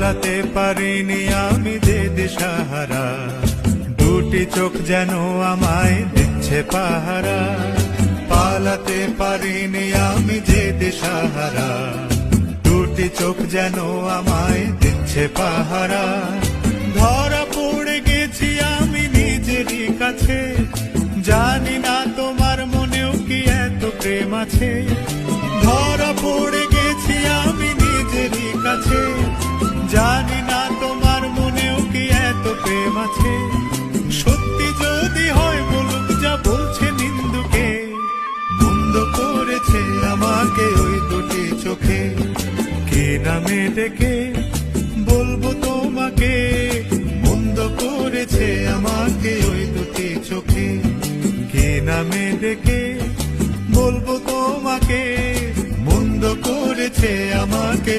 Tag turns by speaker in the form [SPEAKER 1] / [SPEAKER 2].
[SPEAKER 1] পালাতে পারিনি আমি যে দিশাহারা, দুটি চোখ যেন আমায় দিচ্ছে পাহারা। পালাতে পারিনি আমি যে দিশাহারা, দুটি চোখ যেন আমায় দিচ্ছে পাহারা। ধরা পড়ে গেছি আমি নিজেরই কাছে, জানি না তোমার মনেও কি এত প্রেম আছে। ধরা পড়ে গেছি আমি নিজেরই কাছে, জানি না তোমার মনেও কি এত প্রেম আছে। সত্যি যদি হয় বলুক যা বলছে নিন্দুকে, মন্দ করেছে আমাকে ওই দুটি চোখে। কে নামে ডেকে বলবো তোমাকে, মন্দ করেছে আমাকে ওই দুটি চোখে। কে নামে ডেকে বলবো তোমাকে, মন্দ করেছে আমাকে।